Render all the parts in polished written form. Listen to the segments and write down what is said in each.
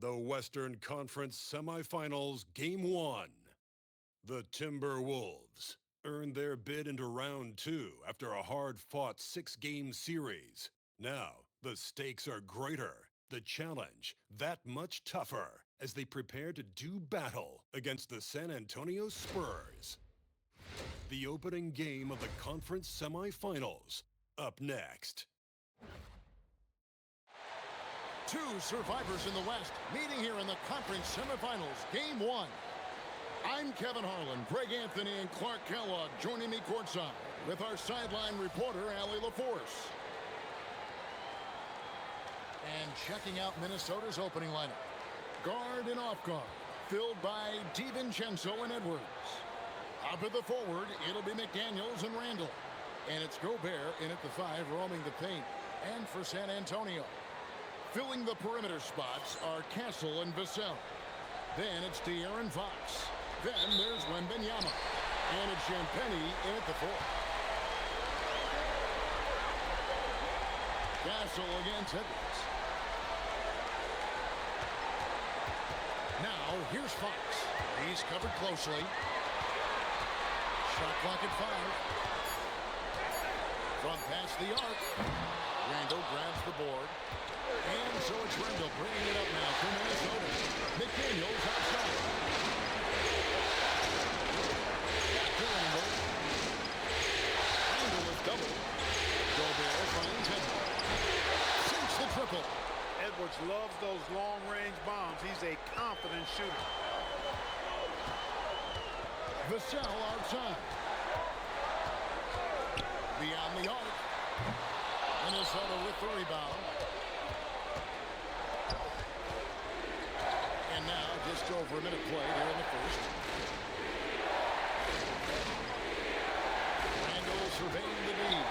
The Western Conference Semifinals Game 1. The Timberwolves earned their bid into round 2 after a hard-fought 6-game series. Now, the stakes are greater, the challenge that much tougher as they prepare to do battle against the San Antonio Spurs. The opening game of the conference semifinals, up next. Two survivors in the West meeting here in the conference semifinals, Game 1. I'm Kevin Harlan, Greg Anthony, and Clark Kellogg joining me courtside with our sideline reporter, Allie LaForce. And checking out Minnesota's opening lineup. Guard and off guard, filled by DiVincenzo and Edwards. Up at the forward, it'll be McDaniels and Randall. And it's Gobert in at the 5, roaming the paint. And for San Antonio, filling the perimeter spots are Castle and Vassell. Then it's De'Aaron Fox. Then there's Wembanyama. And it's Champagnie in at the 4. Castle against Edwards. Now, here's Fox. He's covered closely. Shot clock at 5. From past the arc. Randall grabs the board. And so it's Randall bringing it up now for Minnesota. McDaniels outside. Back to Randall. Randall is doubled. Gobert finds Edwards. Sinks the triple. Edwards loves those long-range bombs. He's a confident shooter. Vassell outside. Beyond the arc. Minnesota with the rebound. And now just over a minute played here in the first. Randall surveying the lead.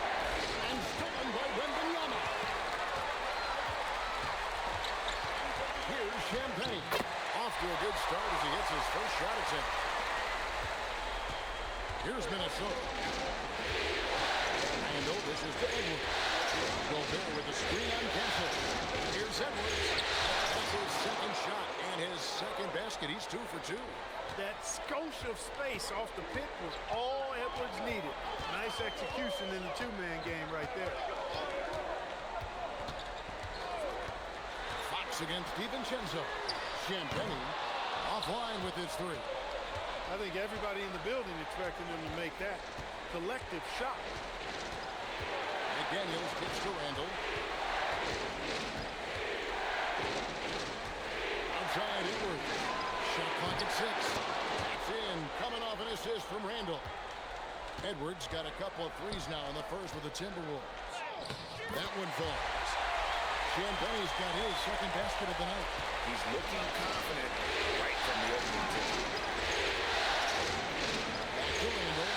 And stolen by Wembanyama. Here's Champagnie. Off to a good start as he hits his first shot attempt. Here's Minnesota. Randall, this is to Edwards. Gobert with the screen on Castle. Here's Edwards. That's his second shot and his second basket. He's 2 for 2. That skosh of space off the pick was all Edwards needed. Nice execution in the two-man game right there. Fox against DiVincenzo. Champagnie offline with his 3. I think everybody in the building expecting him to make that collective shot. McDaniels gets to Randall. Outside Edwards. Shot clock at 6. That's in. Coming off an assist from Randall. Edwards got a couple of threes now in the first with the Timberwolves. That one falls. Champagnie's got his second basket of the night. He's looking confident right from the opening tip. Back to Randall.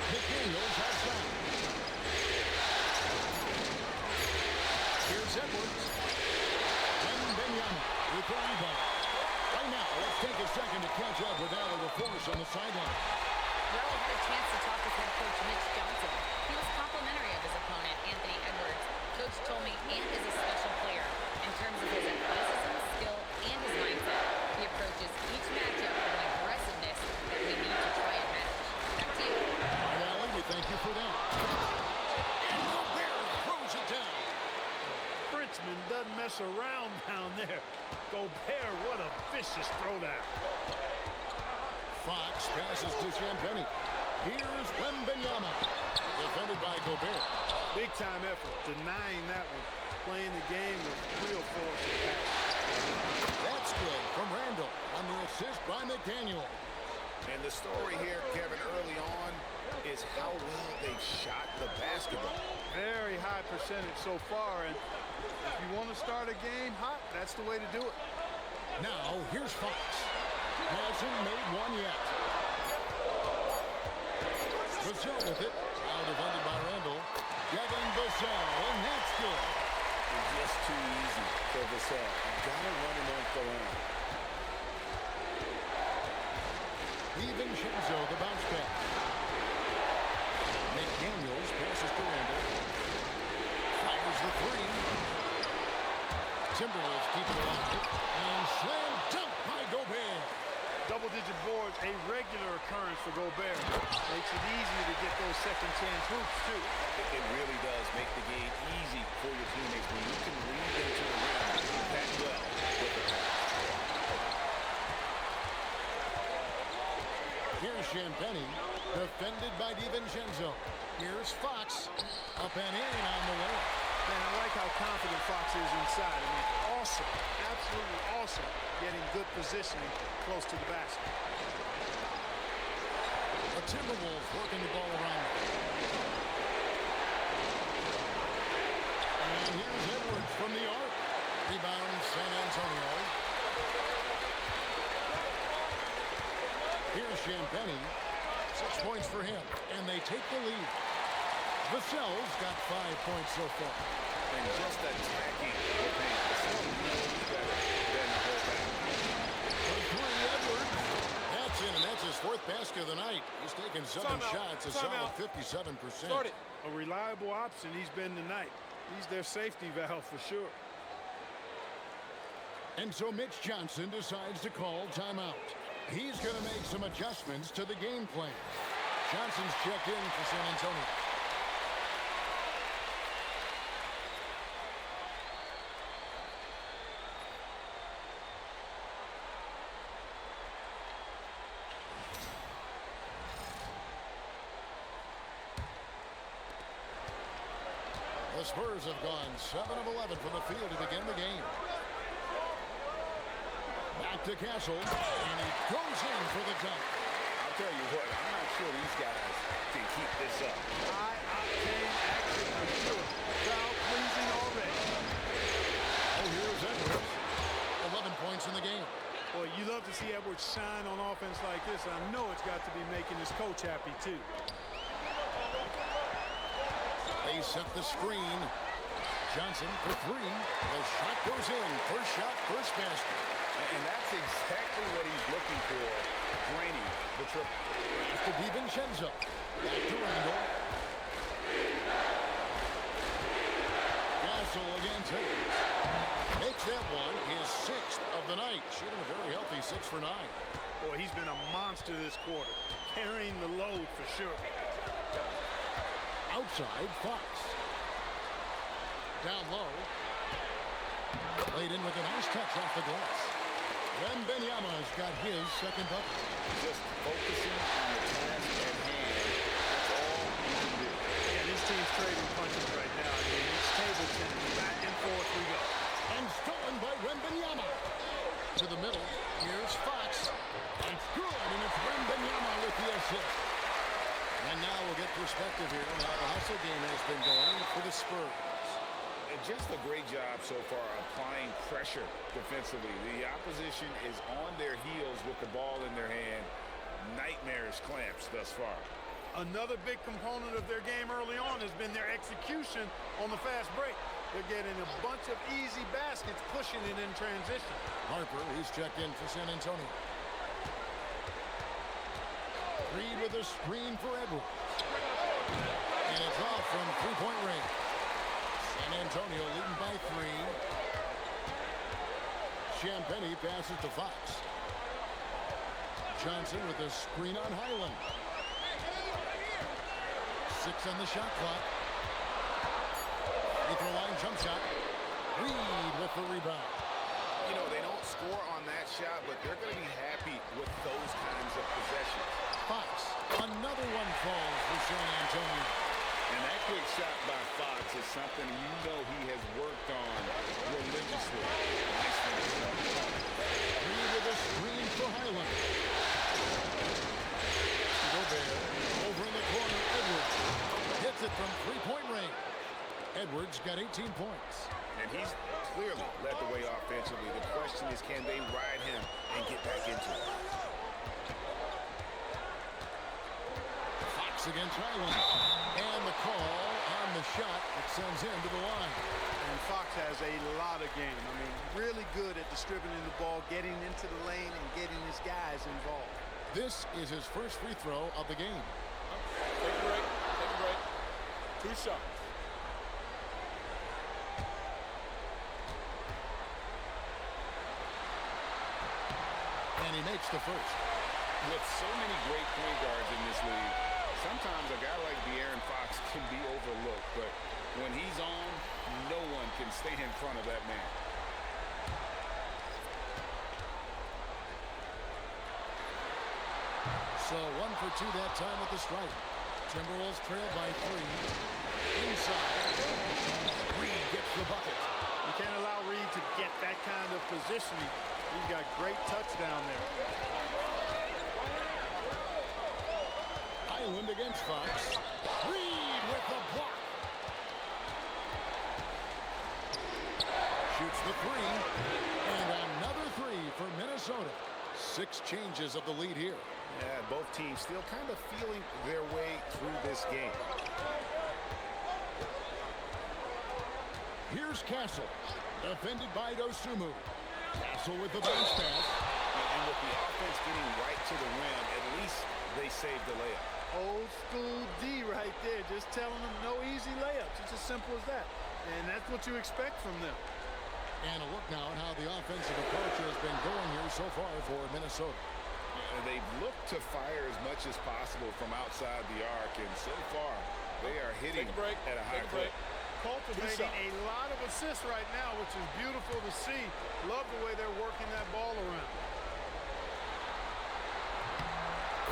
McDaniels outside. Here's Edwards. Wembanyama with the rebound. Right now, let's take a second to catch up with Allie LaForce on the sideline. Well, I had a chance to talk with head coach Mitch Johnson. He was complimentary of his opponent, Anthony Edwards. Coach told me Ant is a special player in terms of his athleticism, skill, and his mindset. He approaches each matchup with an aggressiveness that we need to try and match. Back to you. All right, Allie, we thank you for that. And Gobert throws it down. Frenchman doesn't mess around down there. Gobert, what a vicious throwdown. Fox passes to Champagnie. Here's Wembanyama. Defended by Gobert. Big time effort, denying that one. Playing the game with real force and passion. That's good from Randall on the assist by McDaniel. And the story here, Kevin, early on is how well they shot the basketball. Very high percentage so far, and if you want to start a game hot, that's the way to do it. Now, here's Fox. Hasn't made one yet. Vassell with it. Now defended by Randall. Devin Vassell, and that's good. It's just too easy for Vassell. You gotta run and don't go on. DiVincenzo, the bounce back. McDaniels passes to Randall. Fires Here's the three. Timberwolves keep it alive. And slam dunk by Gobert. Double-digit boards, a regular occurrence for Gobert. Makes it easy to get those second-chance hoops, too. It really does make the game easy for your teammates when you can lead them to the rim that well with the pass. Here's Champagnie, defended by DiVincenzo. Here's Fox, up and in on the way. Man, I like how confident Fox is inside. I mean, awesome, absolutely awesome, getting good positioning close to the basket. The Timberwolves working the ball around. And here's Edwards from the arc. Rebound, San Antonio. Here's Champagnie. 6 points for him, and they take the lead. Vassell's got 5 points so far. And just attacking the paint. Vassell knows better than to hold back. For three, Edwards. That's in, and that's his 4th basket of the night. He's taken 7 shots, a solid 57%. Start it. A reliable option he's been tonight. He's their safety valve for sure. And so Mitch Johnson decides to call timeout. He's going to make some adjustments to the game plan. Johnson's checked in for San Antonio. The Spurs have gone 7 of 11 from the field to begin the game. Back to Castle, and he goes in for the dunk. I'll tell you what, I'm not sure these guys can keep this up. High-octane action for sure. Crowd pleasing already. Oh, here's Edwards. 11 points in the game. Boy, you love to see Edwards shine on offense like this. I know it's got to be making his coach happy, too. They set the screen. Johnson for three. The shot goes in. First shot, first basket. And that's exactly what he's looking for, draining the triple. After DiVincenzo. Back to Randall. Castle against Hayes. Makes that one his 6th of the night. Shooting a very healthy 6 for 9. Boy, he's been a monster this quarter. Carrying the load for sure. Outside, Fox. Down low. Played in with a nice touch off the glass. Wembanyama's got his 2nd bucket. Just focusing on the task at hand. That's all you can do. Yeah, this team's trading punches right now. I mean, it's table tennis. Back and forth we go. And stolen by Wembanyama. To the middle. Here's Fox. It's good, and it's Wembanyama with the assist. And now we'll get perspective here on how the hustle game has been going for the Spurs. And just a great job so far applying pressure defensively. The opposition is on their heels with the ball in their hand. Nightmarish clamps thus far. Another big component of their game early on has been their execution on the fast break. They're getting a bunch of easy baskets, pushing it in transition. Harper, he's checked in for San Antonio. Reed with a screen for Edwards. And it's off from three-point range. San Antonio leading by 3. Champagnie passes to Fox. Johnson with a screen on Highland. 6 on the shot clock. Free throw line jump shot. Reed with the rebound. You know, they don't score on that shot, but they're going to be happy with those kinds of possessions. Fox. Another one falls for San Antonio. And that quick shot by Fox is something you know he has worked on religiously. Nice finish. Reed with a screen for Highland. Gobert over in the corner. Edwards hits it from three-point range. Edwards got 18 points. And he's clearly led the way offensively. The question is, can they ride him and get back into it? Fox against Highland. And the call on the shot that sends him to the line. And Fox has a lot of game. I mean, really good at distributing the ball, getting into the lane, and getting his guys involved. This is his first free throw of the game. Take a break. Take a break. 2 shots. And he makes the first. With so many great point guards in this league, sometimes a guy like De'Aaron Fox can be overlooked, but when he's on, no one can stay in front of that man. So 1 for 2 that time with the strike. Timberwolves trail by 3. Inside. Reed gets the bucket. You can't allow Reed to get that kind of positioning. He's got great touch down there. Highland against Fox. Reed with the block. Shoots the 3. And another 3 for Minnesota. 6 changes of the lead here. Yeah, both teams still kind of feeling their way through this game. Here's Castle. Defended by Dosunmu. Castle with the bounce pass. And with the offense getting right to the rim, at least they saved the layup. Old school D right there, just telling them no easy layups. It's as simple as that. And that's what you expect from them. And a look now at how the offensive approach has been going here so far for Minnesota. They've looked to fire as much as possible from outside the arc, and so far they are hitting at a high clip. Cultivating a lot of assists right now, which is beautiful to see. Love the way they're working that ball around.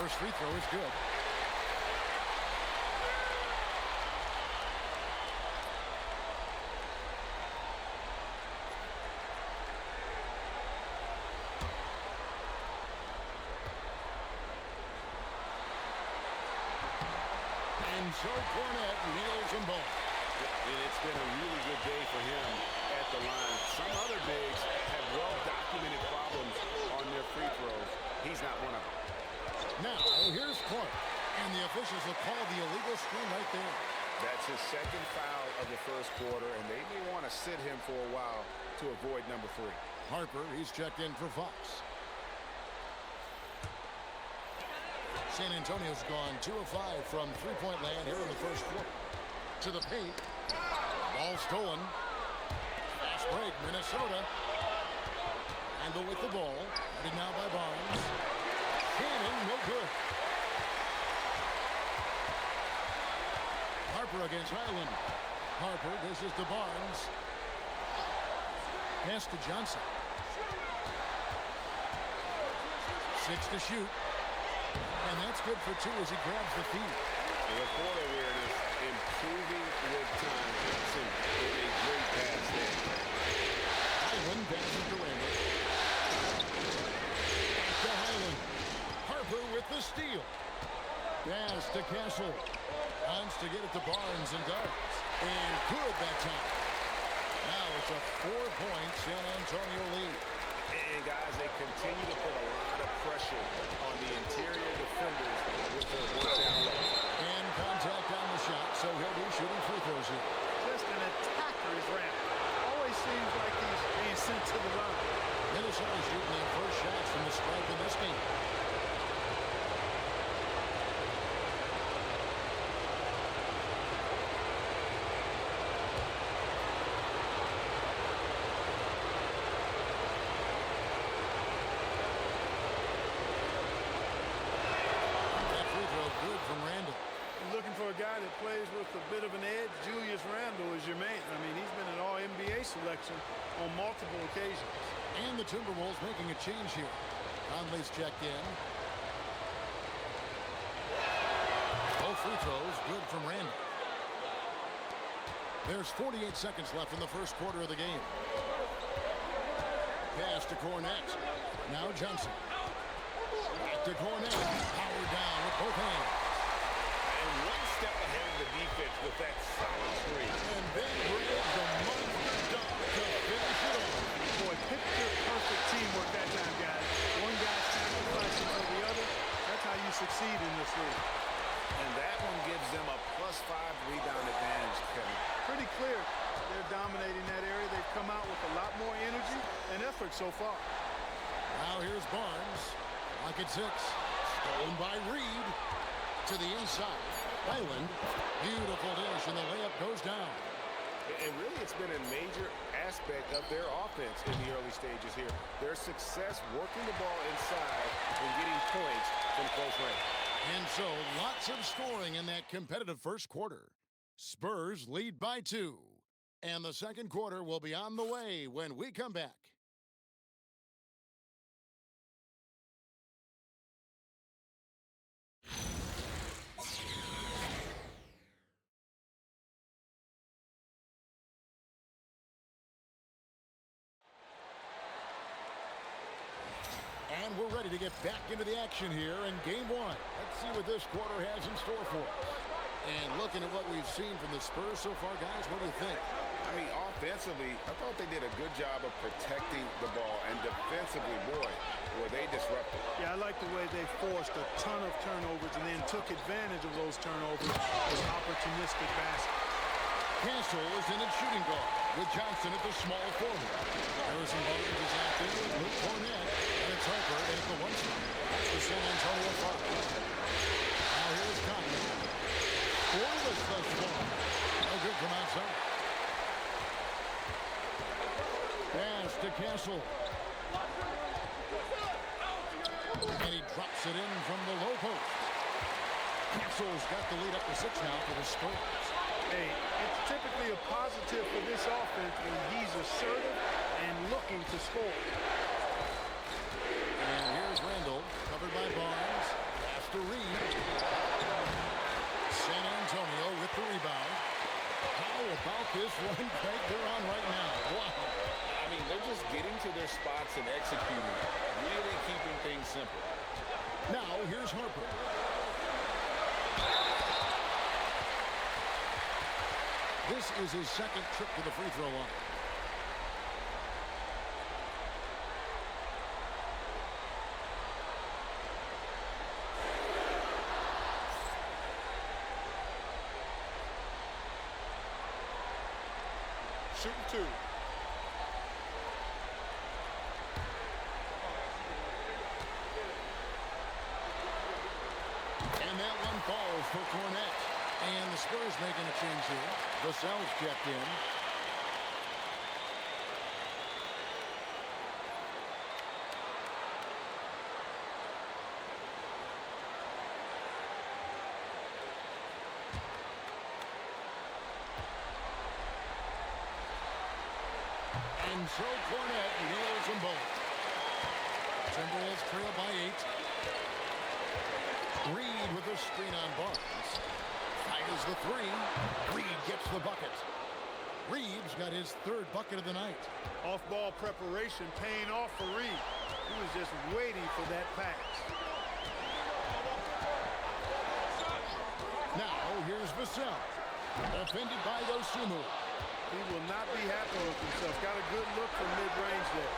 First free throw is good. And so Cornette nails them both. And it's been a really good day for him at the line. Some other bigs have well-documented problems on their free throws. He's not one of them. Now, here's Clark. And the officials will call the illegal screen right there. That's his second foul of the first quarter, and they may want to sit him for a while to avoid number 3. Harper, he's checked in for Fox. San Antonio's gone 2 of 5 from three-point land here in the first quarter. To the paint. Ball stolen. Fast break, Minnesota. Handle with the ball. Headed now by Barnes. Shannon, no good. Harper against Highland. Harper, this is to Barnes. Pass to Johnson. 6 to shoot. And that's good for 2 as he grabs the feed. The court awareness improving with time. Johnson with a great pass there. Highland passes to Randall. Back to Highland. Harper with the steal. Pass to Castle. Wants to get it to Barnes and does. And good that time. Now it's a 4-point San Antonio lead. And guys, they continue to put a lot of pressure on the interior defenders with their work down low. And contact on the shot, so he'll be shooting free throws here. Just an attacker is Randall. Always seems like he's being sent to the line. Minnesota shooting their first shots from the stripe in this game. For a guy that plays with a bit of an edge, Julius Randle is your man. I mean, he's been an All-NBA selection on multiple occasions. And the Timberwolves making a change here. Conley's checked in. Both free throws good from Randle. There's 48 seconds left in the first quarter of the game. Pass to Cornette. Now Johnson. Back to Cornette. Powered down with both hands. One step ahead of the defense with that solid screen. And then brings the monster dunk to finish it off. Boy, picture perfect teamwork that time, guys. One guy sacrificing for the other. That's how you succeed in this league. And that one gives them a +5 rebound advantage, Kevin. Pretty clear they're dominating that area. They've come out with a lot more energy and effort so far. Now here's Barnes. Lock at 6. Stolen by Reed. To the inside. Highland. Beautiful dish, and the layup goes down. And really, it's been a major aspect of their offense in the early stages here. Their success working the ball inside and getting points from close range. And so, lots of scoring in that competitive first quarter. Spurs lead by 2. And the second quarter will be on the way when we come back. And we're ready to get back into the action here in game 1. Let's see what this quarter has in store for us. And looking at what we've seen from the Spurs so far, guys, what do you think? I mean, offensively, I thought they did a good job of protecting the ball. And defensively, boy, were they disruptive. Yeah, I like the way they forced a ton of turnovers and then took advantage of those turnovers as opportunistic baskets. Castle is in at shooting guard with Johnson at the small forward. Harrison Barnes is out there with Luke Cornett, and it's Harper in at the 1 spot. That's the San Antonio foul. Now here's Conley. Scoreless thus far. No good from outside. Pass to Castle. And he drops it in from the low post. Castle's got the lead up to 6 now for the Spurs. Hey, it's typically a positive for this offense when he's assertive and looking to score. And here's Randall, covered by Barnes. Pass to Reed. San Antonio with the rebound. How about this run break they're on right now? Wow. I mean, they're just getting to their spots and executing, really keeping things simple. Now here's Harper. This is his second trip to the free throw line. Shooting 2. And that one falls for Cornett. And the Spurs making a change here. Vassell's checked in. And so Cornett nails them both. Timberwolves trail by 8. Reed with a screen on Barnes. Fires the 3. Reed gets the bucket. Reed's got his 3rd bucket of the night. Off-ball preparation paying off for Reed. He was just waiting for that pass. Now here's Vassell. Defended by Dosunmu. He will not be happy with himself. Got a good look from mid-range there.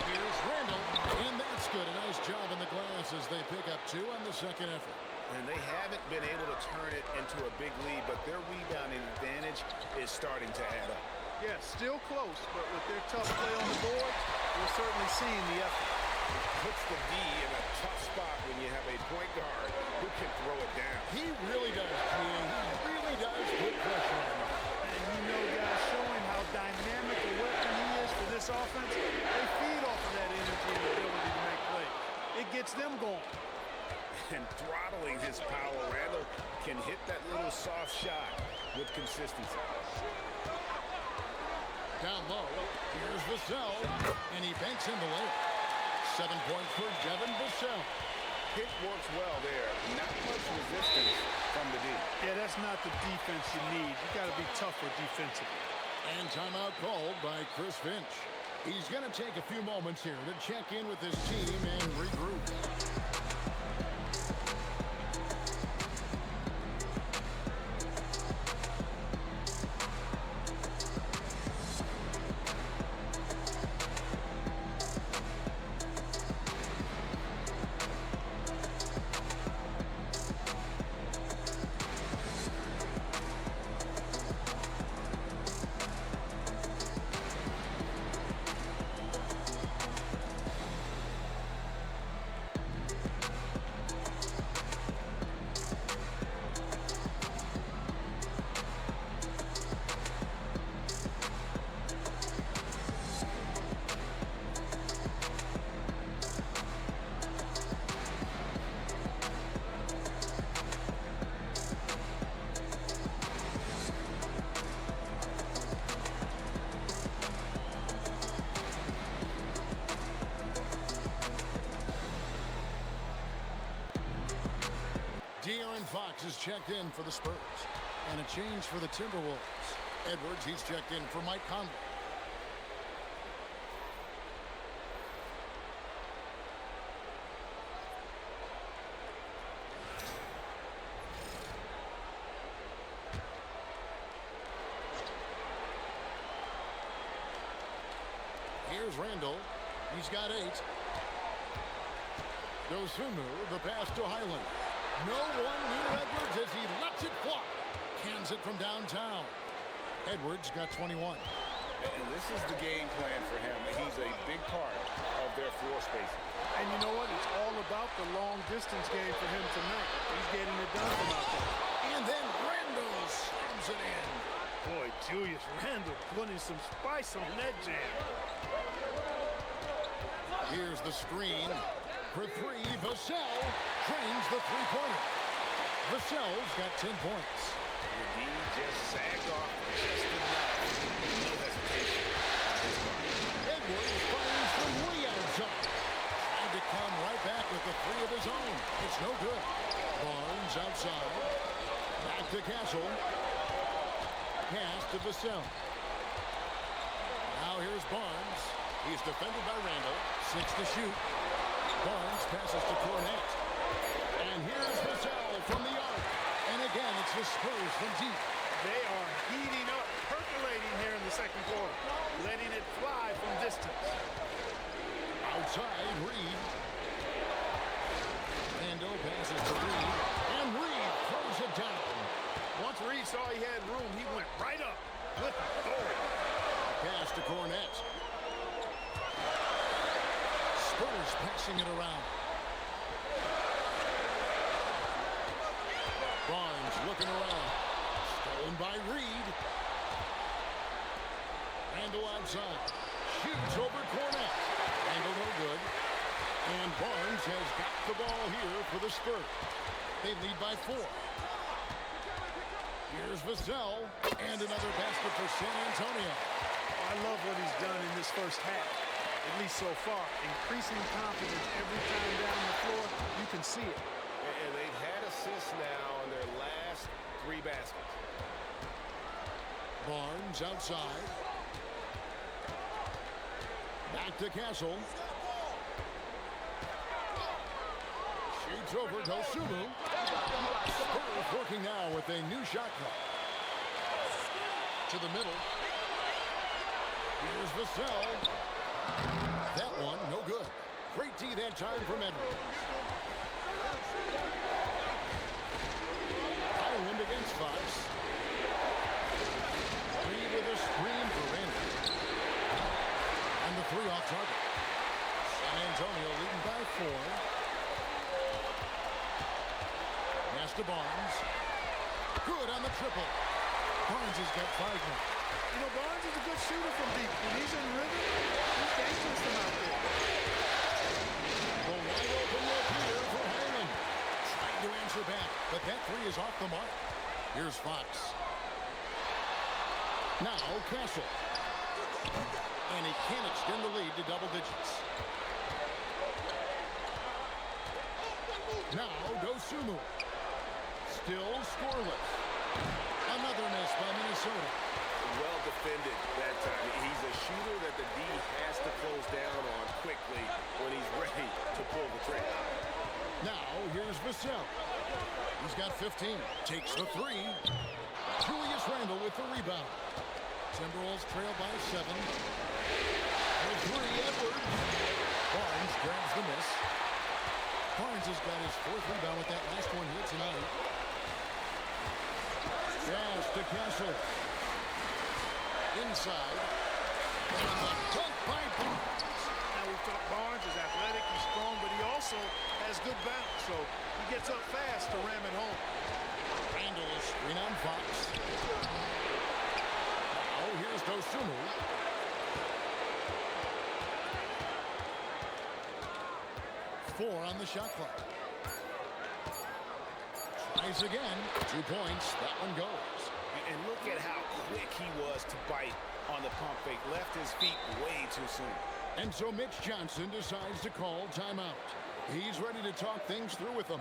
Here's Randall. And that's good. A nice job in the glass as they pick up 2 on the second effort. And they haven't been able to turn it into a big lead, but their rebounding advantage is starting to add up. Yeah, still close, but with their tough play on the board, we're certainly seeing the effort. It puts the D in a tough spot when you have a point guard who can throw it down. He really does, He really does put pressure on him. And you know, guys, showing how dynamic a weapon he is for this offense, they feed off of that energy and ability to make plays. It gets them going. And throttling his power, Randall can hit that little soft shot with consistency. Down low, here's Vassell, and he banks in the layup. 7 points for Devin Vassell. Hit works well there. Not much resistance from the D. Yeah, that's not the defense you need. You got to be tougher defensively. And timeout called by Chris Finch. He's going to take a few moments here to check in with his team and regroup. Fox is checked in for the Spurs. And a change for the Timberwolves. Edwards, he's checked in for Mike Conley. Here's Randall. He's got 8. Dosunmu, the pass to Highland. No one near Edwards as he lets it fly. Cans it from downtown. Edwards got 21. And this is the game plan for him. He's a big part of their floor spacing. And you know what? It's all about the long-distance game for him tonight. He's getting it done from out there. And then Randall slams it in. Boy, Julius Randle putting some spice on that jam. Here's the screen. For 3, Vassell trains the three-pointer. Vassell's got 10 points. He just sagged off just enough. No hesitation. Edwards fires from way outside. Trying to come right back with the 3 of his own. It's no good. Barnes outside. Back to Castle. Pass to Vassell. Now here's Barnes. He's defended by Randall. 6 to shoot. Barnes passes to Cornette. And here's Vassell from the arc. And again, it's the Spurs from deep. They are heating up, percolating here in the second quarter, letting it fly from distance. Outside, Reed. Randall passes to Reed. And Reed throws it down. Once Reed saw he had room, he went right up with authority. Pass to Cornette. Spurs passing it around. Barnes looking around. Stolen by Reed. Randall outside. Shoots over Cornette. Randall no good. And Barnes has got the ball here for the Spurs. They lead by 4. Here's Vassell. And another basket for San Antonio. I love what he's done in this first half, at least so far. Increasing confidence every time down the floor. You can see it. And they've had assists now on their last 3 baskets. Barnes outside. Back to Castle. Shoots over Dosunmu. Spurs working now with a new shot clock. To the middle. Here's Vassell. That one, no good. Great D that time from Edwards. Highland against Fox. Reed with a screen for Randall. And the 3 off target. San Antonio leading by 4. Pass to Barnes. Good on the triple. Barnes has got 5 now. You know, Barnes is a good shooter from deep. When he's in rhythm, he's dangerous from out there. The wide open look here for Highland. Trying to answer back, but that 3 is off the mark. Here's Fox. Now Castle. And he can't extend the lead to double digits. Now Dosunmu. Still scoreless. Another miss by Minnesota. Well defended that time. He's a shooter that the D has to close down on quickly when he's ready to pull the trigger. Now here's Vassell. He's got 15. Takes the 3. Julius Randle with the rebound. Timberwolves trail by 7. For 3, Edwards. Barnes grabs the miss. Barnes has got his 4th rebound with that last one here tonight. Pass to Castle. Inside. And the dunk by Barnes. Now we've talked Barnes is athletic, he's strong, but he also has good bounce, so he gets up fast to ram it home. Randall is screen on Fox. Now here's Dosunmu. Four on the shot clock. Tries again. 2 points. That one goes. And look at how quick he was to bite on the pump fake. Left his feet way too soon. And so Mitch Johnson decides to call timeout. He's ready to talk things through with them.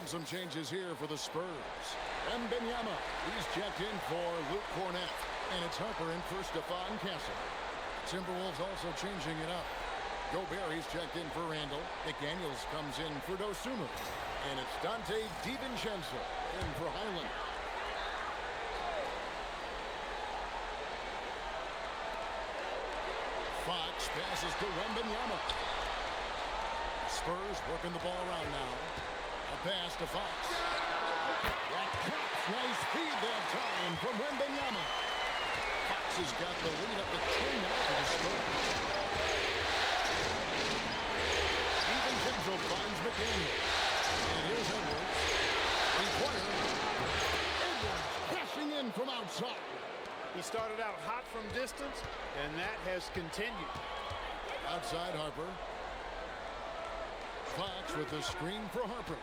And some changes here for the Spurs. Wembanyama, he's checked in for Luke Cornett. And it's Harper in for Stephon Castle. Timberwolves also changing it up. Gobert, he's checked in for Randall. McDaniels comes in for Dosunmu. And it's Dante DiVincenzo in for Highland. Fox passes to Wembanyama. Spurs working the ball around now. A pass to Fox. That catch, nice feed that time from Wembanyama. Fox has got the lead up the 2 now for the Spurs. DiVincenzo finds McDaniels. And here's Edwards. Three-pointer. Edwards cashing in from outside. He started out hot from distance, and that has continued. Outside Harper. Fox with the screen for Harper.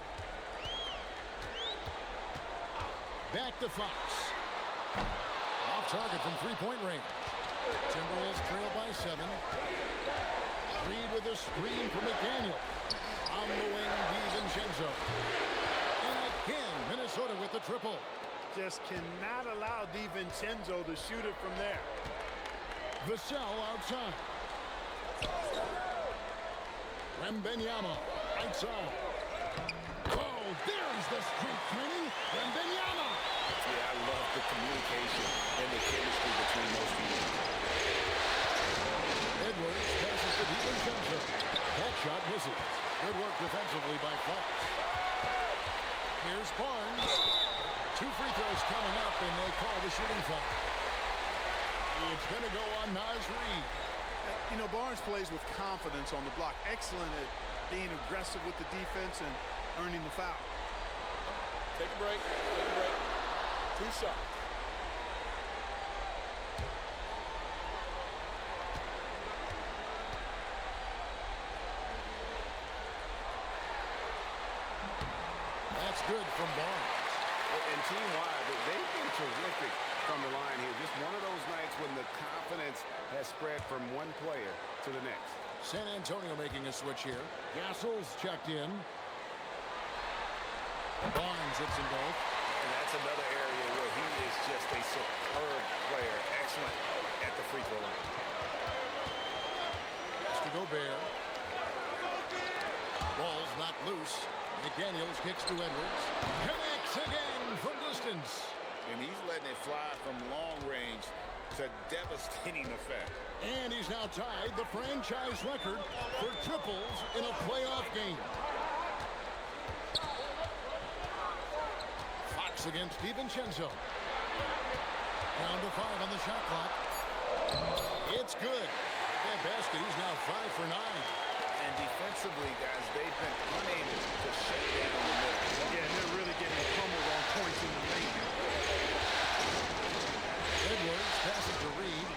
Back to Fox. Off target from three-point range. Timberwolves trail by 7. Reed with a screen for McDaniel. On the wing, DiVincenzo. And again, Minnesota with the triple. Just cannot allow DiVincenzo to shoot it from there. Vassell outside. Wembanyama right side. Oh, there's the street training. Wembanyama. Yeah, I love the communication and the chemistry between those people. Edwards passes to DiVincenzo. That shot misses. Good work defensively by Fox. Here's Barnes. 2 free throws coming up, and they call the shooting foul. It's going to go on Naz Reid. You know, Barnes plays with confidence on the block. Excellent at being aggressive with the defense and earning the foul. Take a break. Take a break. 2 shots. That's good from Barnes. And team-wide, they've been terrific from the line here. Just one of those nights when the confidence has spread from one player to the next. San Antonio making a switch here. Gasol's checked in. Barnes hits them both. And that's another area where he is just a superb player. Excellent at the free throw line. Pass to Gobert. Ball's not loose. McDaniels kicks to Edwards. Connects again from distance. And he's letting it fly from long range to devastating effect. And he's now tied the franchise record for triples in a playoff game. Fox against DiVincenzo. Down to 5 on the shot clock. It's good. That basket, he's now 5 for 9. And defensively, guys, they've been unable to shut down the middle. Yeah, they're really getting pummeled on points in the lane. Edwards passes to Reed.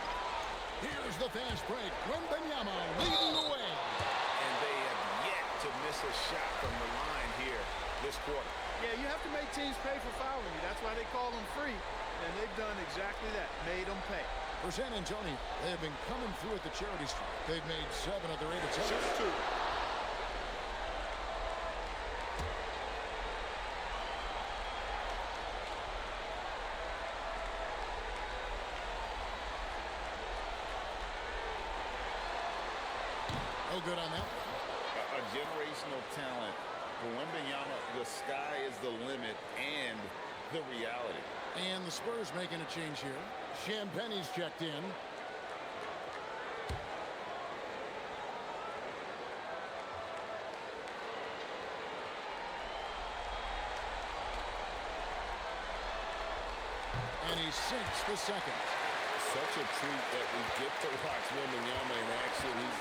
Here's the fast break. Wembanyama leading the way. And they have yet to miss a shot from the line here this quarter. Yeah, you have to make teams pay for fouling you. That's why they call them free. And they've done exactly that, made them pay. For San Antonio, they have been coming through at the charity stripe. They've made 7 of their 8 attempts. 6-2. No good on that. A generational talent. For Wembanyama, the sky is the limit and the reality. And the Spurs making a change here. Champagne's checked in. And he sinks the second. Such a treat that we get to watch Wembanyama in action. He's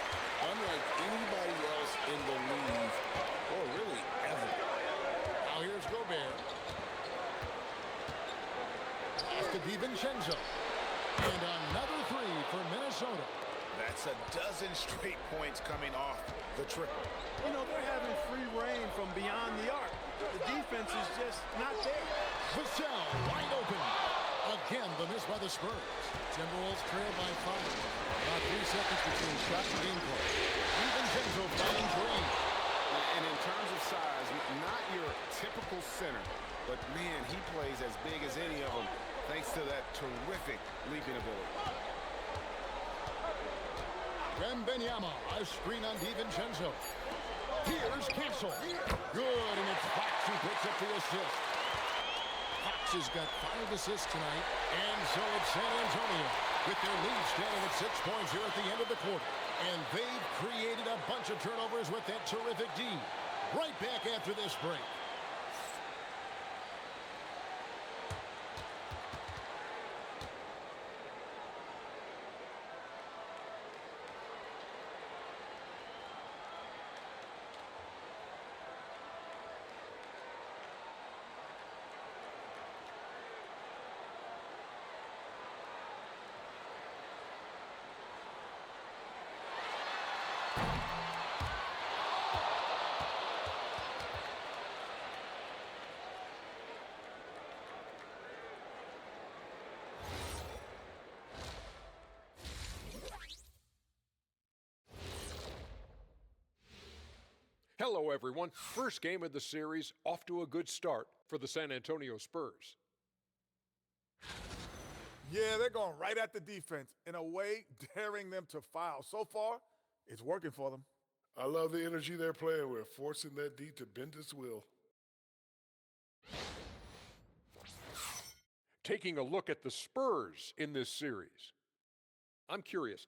unlike anybody else in the league, or really ever. Now here's Gobert. Pass to DiVincenzo. And another 3 for Minnesota. That's a dozen straight points coming off the triple. You know, they're having free reign from beyond the arc. The defense is just not there. Vassell wide open. Again, the miss by the Spurs. Timberwolves trail by 5. About 3 seconds between shot and game clock. DiVincenzo finds Reed. And in terms of size, not your typical center, but, man, he plays as big as any of them thanks to that terrific leaping ability. Wembanyama, a screen on DiVincenzo. Here's Castle. Good, and it's Fox who picks up the assist. Fox has got 5 assists tonight, and so it's San Antonio with their lead standing at 6 points here at the end of the quarter. And they've created a bunch of turnovers with that terrific D. Right back after this break. Hello, everyone. First game of the series, off to a good start for the San Antonio Spurs. Yeah, they're going right at the defense, in a way daring them to foul. So far, it's working for them. I love the energy they're playing with, forcing that D to bend its will. Taking a look at the Spurs in this series. I'm curious,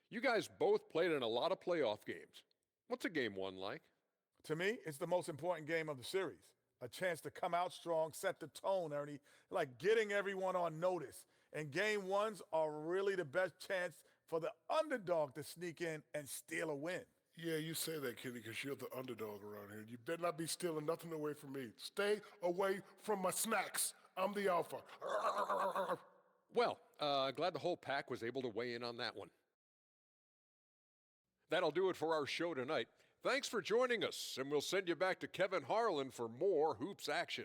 you guys both played in a lot of playoff games. What's a game one like? To me, it's the most important game of the series. A chance to come out strong, set the tone, Ernie, like getting everyone on notice. And game ones are really the best chance for the underdog to sneak in and steal a win. Yeah, you say that, Kenny, because you're the underdog around here. You better not be stealing nothing away from me. Stay away from my snacks. I'm the alpha. Well, glad the whole pack was able to weigh in on that one. That'll do it for our show tonight. Thanks for joining us, and we'll send you back to Kevin Harlan for more hoops action.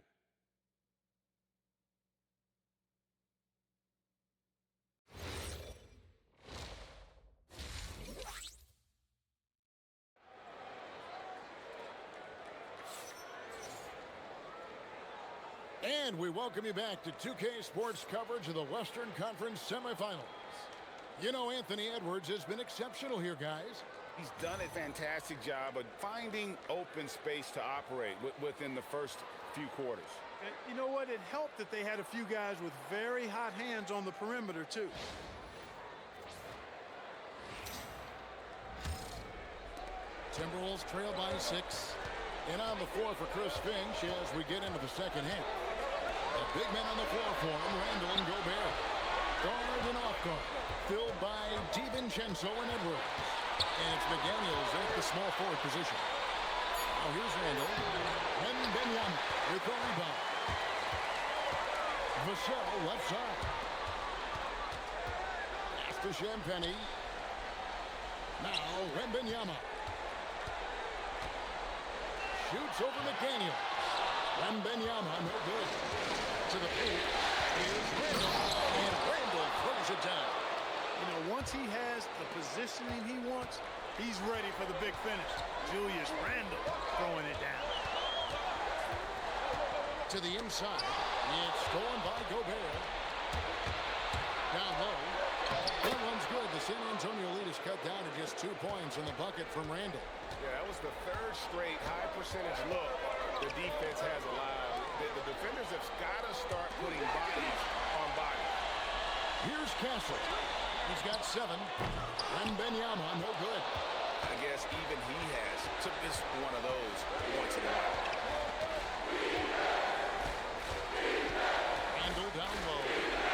And we welcome you back to 2K Sports coverage of the Western Conference semifinals. You know, Anthony Edwards has been exceptional here, guys. He's done a fantastic job of finding open space to operate within the first few quarters. And you know what? It helped that they had a few guys with very hot hands on the perimeter, too. Timberwolves trail by 6. And on the floor for Chris Finch as we get into the second half. A big man on the floor for him, Randall and Gobert. Guard and off guard, filled by DiVincenzo and Edwards. And it's McDaniels at the small forward position. Now here's Randall. Wembanyama with the rebound. Vassell left side. Pass to Champagny. Now Wembanyama. Shoots over McDaniels. Wembanyama, no good. To the paint. Here's Randall. And Randall throws it down. You know, once he has the positioning he wants, he's ready for the big finish. Julius Randle throwing it down. To the inside. It's stolen by Gobert. Down low. That one's good. The San Antonio lead is cut down to just 2 points in the bucket from Randall. Yeah, that was the third straight high percentage look the defense has allowed. The defenders have got to start putting bodies on bodies. Here's Castle. He's got 7. Wembanyama, no good. I guess even he has to miss one of those once in a while. Randall down low.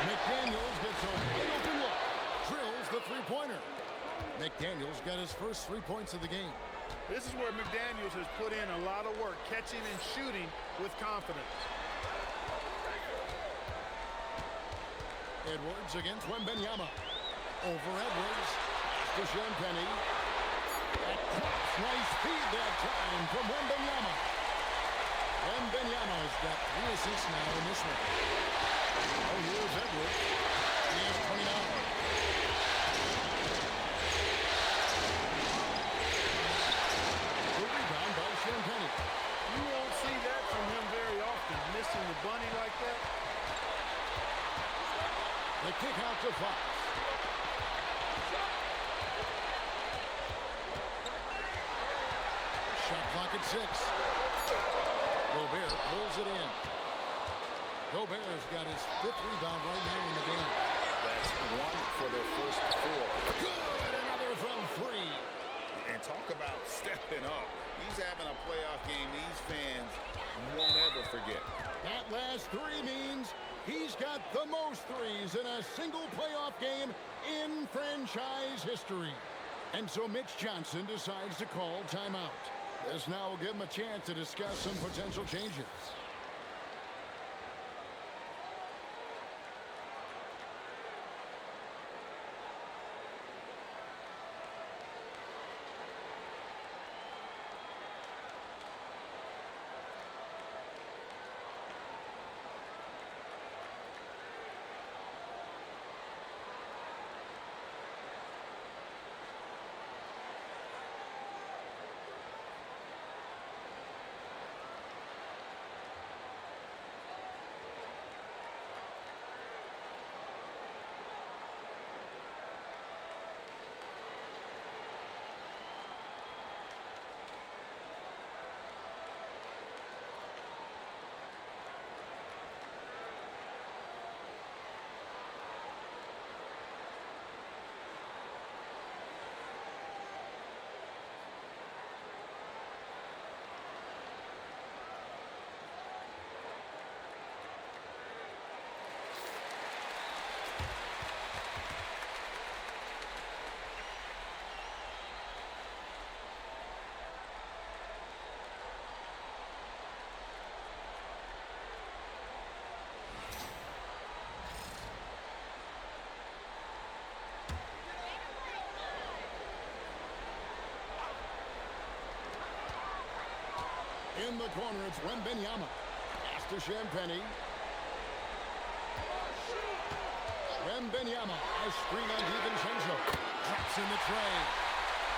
McDaniels gets a wide open look. Drills the three-pointer. McDaniels got his first 3 points of the game. This is where McDaniels has put in a lot of work, catching and shooting with confidence. Edwards against Wembanyama. Over Edwards to Champagny. That cross, nice feed that time from Wembanyama. Wembanyama's got 3 assists now in this one. Oh, here's Edwards. He has 29. The rebound by Champagny. bunny like that. The kick out to Fox. Shot clock at 6. Gobert pulls it in. Gobert's got his 5th rebound right now in the game. That's 1 for their first 4. Good, another from 3. And talk about stepping up. He's having a playoff game these fans won't ever forget. That last 3 means he's got the most threes in a single playoff game in franchise history. And so Mitch Johnson decides to call timeout. This now will give him a chance to discuss some potential changes. In the corner, it's Wembanyama. Pass to Champagnie. Wembanyama, a screen on DiVincenzo. Drops in the tray.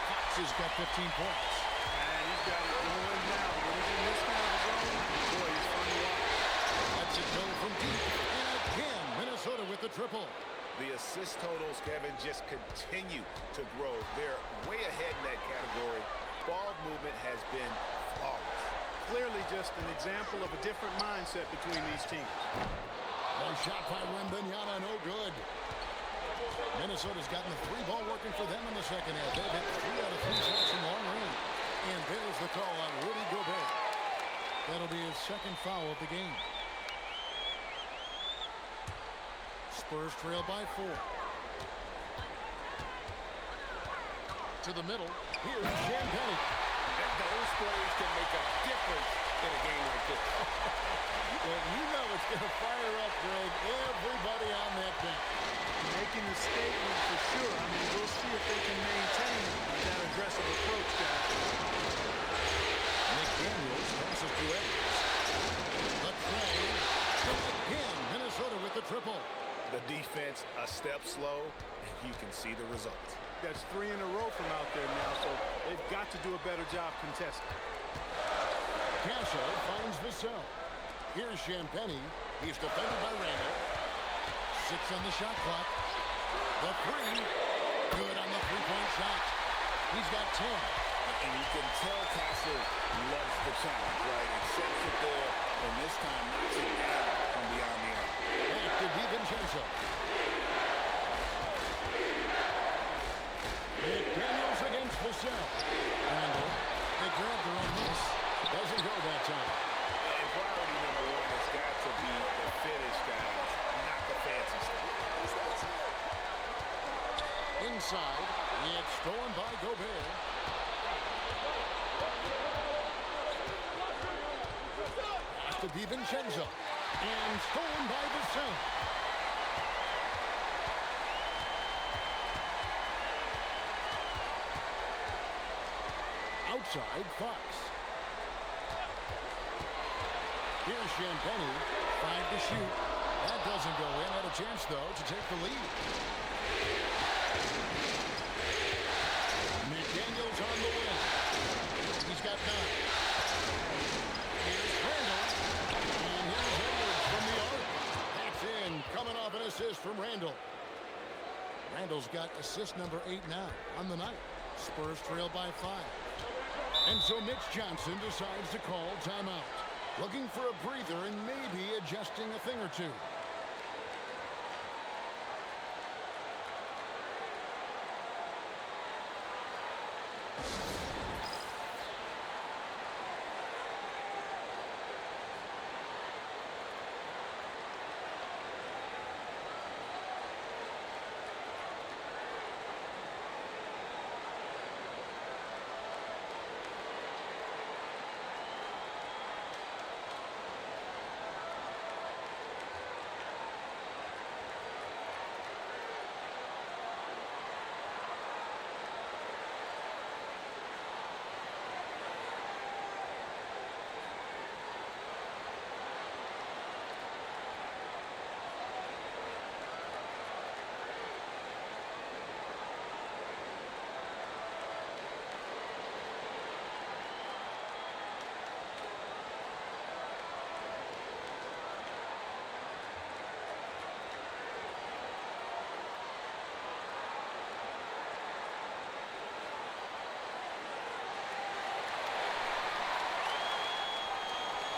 Fox has got 15 points. And he's got it going now. When he's in this kind of zone, boy, he's fun to watch. Lets it go from deep. And again, Minnesota with the triple. The assist totals, Kevin, just continue to grow. They're way ahead in that category. Ball movement has been flawless. Clearly just an example of a different mindset between these teams. Nice shot by Wembanyama, no good. Minnesota's gotten the 3 ball working for them in the second half. They've hit 3 out of 3 shots from long range. And there's the call on Rudy Gobert. That'll be his 2nd foul of the game. Spurs trail by 4. To the middle. Here's Champagnie. Those plays can make a difference in a game like this. Well, you know it's going to fire up, Greg, everybody on that bench. Making the statement for sure. I mean, we'll see if they can maintain that aggressive approach, guys. McDaniels passes to Edwards. The tray. Again, Minnesota with the triple. The defense a step slow, and you can see the results. That's 3 in a row from out there now, so they've got to do a better job contesting. Casso finds Vassell. Here's Champagnie. He's defended by Randall. 6 on the shot clock. The 3. Good on the 3-point shot. He's got 10. And you can tell Casso loves the challenge, right? He sets it there, and this time knocks it down from beyond the arc. Back to DiVincenzo. McDaniels against Vassell. Randall. They grabbed their own miss. Doesn't go that time. And priority number 1 has got to be the finish, guys, not the fancy stuff. Inside, it's stolen by Gobert. Pass to DiVincenzo. And stolen by Vassell. Outside, Fox. Here's Champagnie. 5 to shoot. That doesn't go in. Had a chance, though, to take the lead. McDaniels on the win. He's got 9. Here's Randall. And here's Edwards. assist from Randall. Randall's got assist number 8 now on the night. Spurs trail by 5. And so Mitch Johnson decides to call timeout. Looking for a breather and maybe adjusting a thing or two.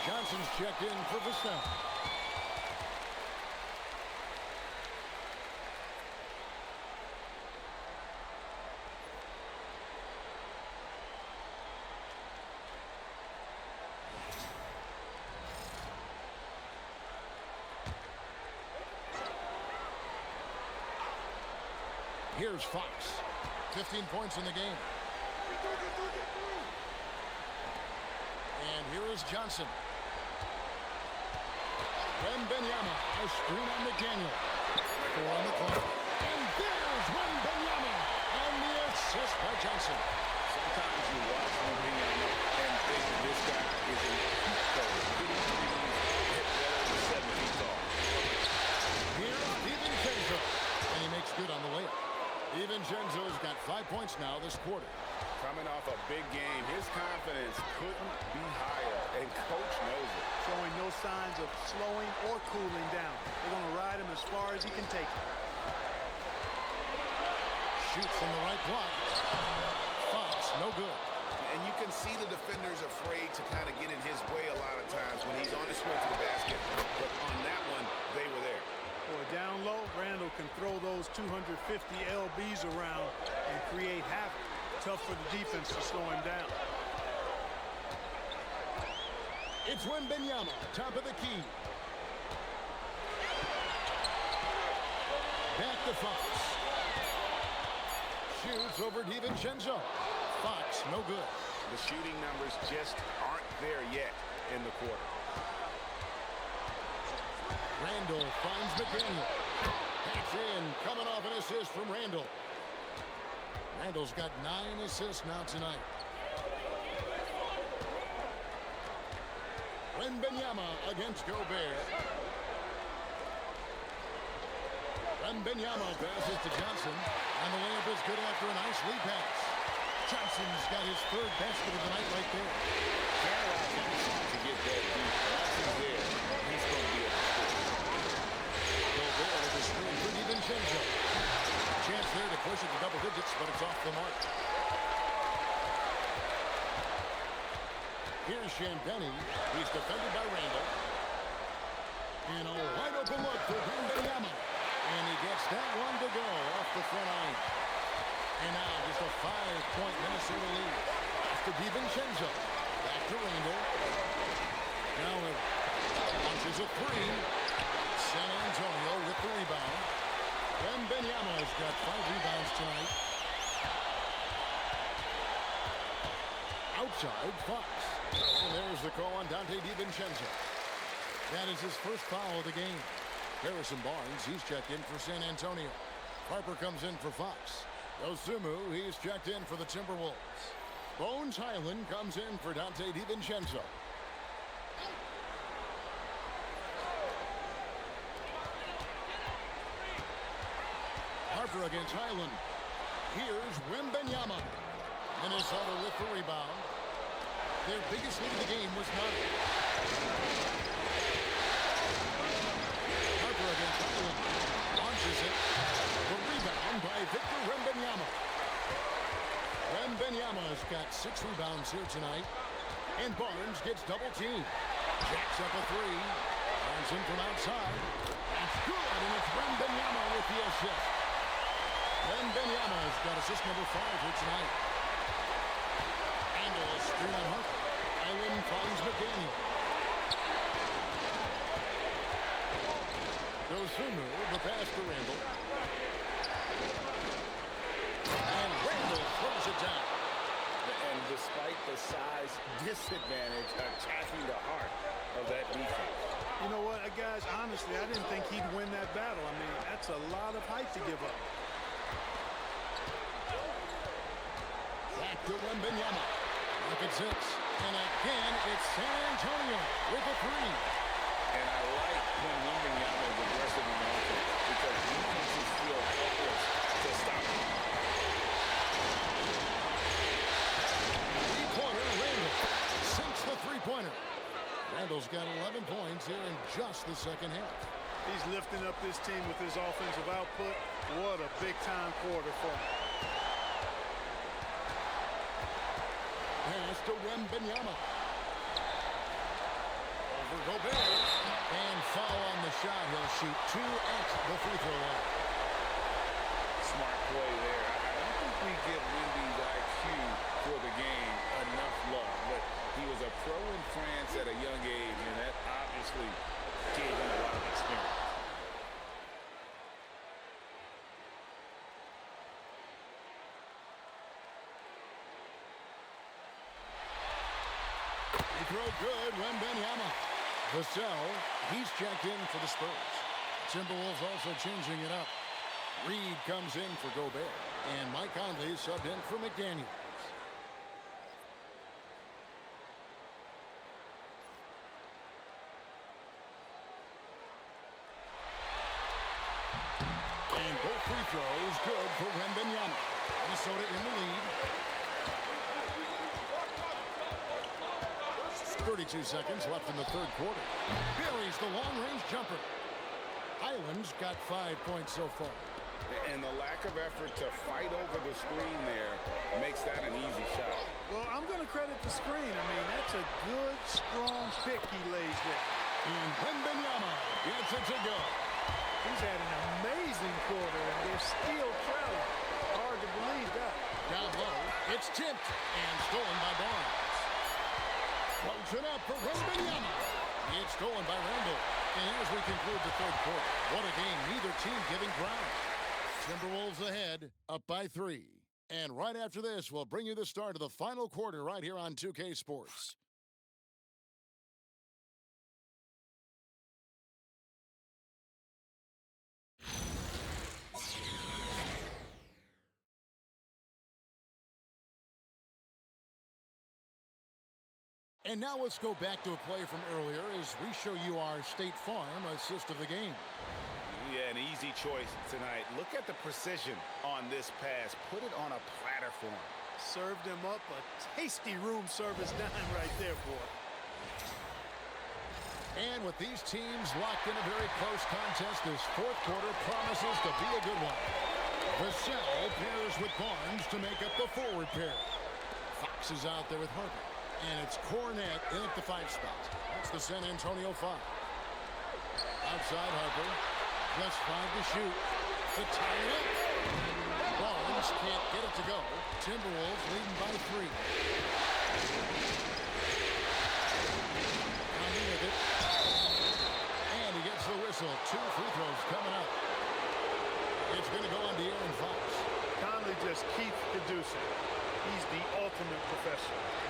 Johnson's checked in for the stop. Here's Fox. 15 points in the game. And here is Johnson. Wembanyama, a screen on McDaniel. 4 on the clock. And there's Wembanyama. And the assist by Johnson. Sometimes you watch Wembanyama and think this guy is a heat coach. Hit well over 7 feet tall. Here's DiVincenzo. And he makes good on the layup. DiVincenzo's got 5 points now this quarter. Coming off a big game, his confidence couldn't be higher, and coach knows it. Showing no signs of slowing or cooling down. They're going to ride him as far as he can take it. Shoots from the right block. Fox, no good. And you can see the defenders afraid to kind of get in his way a lot of times when he's on his way to the basket. But on that one, they were there. Boy, down low, Randall can throw those 250 LBs around and create havoc. Tough for the defense to slow him down. It's Wembanyama, top of the key. Back to Fox. Shoots over DiVincenzo. Fox, no good. The shooting numbers just aren't there yet in the quarter. Randall finds McDaniel. That's in, coming off an assist from Randall. Randall's got 9 assists now tonight. Wembanyama against Gobert. Wembanyama passes to Johnson, and the layup is good after a nice lead pass. Johnson's got his 3rd basket of the night right there. To get that deep. Johnson's there. He's going to be able to score. Gobert with a screen for DiVincenzo. Chance there to push it to double digits, but it's off the mark. Here's Champagnie. He's defended by Randall. And a wide open look for Wembanyama. And he gets that one to go off the front line. And now just a 5-point Minnesota lead. Off to DiVincenzo. Back to Randall. Now it launches a 3. San Antonio with the rebound. Wembanyama's got 5 rebounds tonight. Outside, Fox. And there's the call on Dante DiVincenzo. That is his first foul of the game. Harrison Barnes, he's checked in for San Antonio. Harper comes in for Fox. Dosunmu, he's checked in for the Timberwolves. Bones Highland comes in for Dante DiVincenzo. Harper against Highland. Here's Wembanyama. Minnesota with the rebound. Their biggest lead of the game was 9. Harper against Highland. 6 rebounds here tonight. And Barnes gets double teamed. Jacks up a three. Finds him from outside. That's good, and it's Wembanyama with the assist. Wembanyama's got assist number 5 here tonight. Angle a screen on Harper. Island finds McDaniel. Goes Sumu, the pass to Randall. And Randall throws it down. And despite the size disadvantage, attacking the heart of that defense. You know what, guys, honestly, I didn't think he'd win that battle. I mean, that's a lot of height to give up. Back to Wembanyama. Look at 6. And again, it's San Antonio with a 3. And I like when Wembanyama is aggressive on offense because defenses feel helpless to stop him. Three-pointer, Randall sinks the three-pointer. Randall's got 11 points here in just the second half. He's lifting up this team with his offensive output. What a big-time quarter for him. Pass to Wembanyama. Over Gobert. And foul on the shot. He'll shoot 2 at the free throw line. Smart play there. I don't think we give Wemby's IQ for the game enough love, but he was a pro in France at a young age, and that obviously gave him a lot of experience. He throw good, Wembanyama. Vassell, he's checked in for the Spurs. Timberwolves also changing it up. Reed comes in for Gobert. And Mike Conley subbed in for McDaniel. And both free throws good for Wembanyama. Minnesota in the lead. 32 seconds left in the third quarter. Buries the long-range jumper. Island's got 5 points so far. And the lack of effort to fight over the screen there makes that an easy shot. Well, I'm going to credit the screen. I mean, that's a good, strong pick he lays there. And Wembanyama gets it to go. He's had an amazing quarter, and they're still trailing. Hard to believe that. Down low, it's tipped and stolen by Barnes. Floats it up for Wembanyama. It's stolen by Randall. And as we conclude the third quarter, what a game, neither team giving ground. Timberwolves ahead, up by 3. And right after this, we'll bring you the start of the final quarter right here on 2K Sports. And now let's go back to a play from earlier as we show you our State Farm assist of the game. Yeah, an easy choice tonight. Look at the precision on this pass. Put it on a platter for him. Served him up a tasty room service dime right there, boy. And with these teams locked in a very close contest, this fourth quarter promises to be a good one. Vassell pairs with Barnes to make up the forward pair. Fox is out there with Harper. And it's Cornette in at the 5 spot. That's the San Antonio 5. Outside Harper. Just 5 to shoot. To tie it up. Barnes can't get it to go. Timberwolves leading by 3. Conley with it. And he gets the whistle. 2 free throws coming up. It's going to go on to Aaron Fox. Conley just keeps producing. He's the ultimate professional.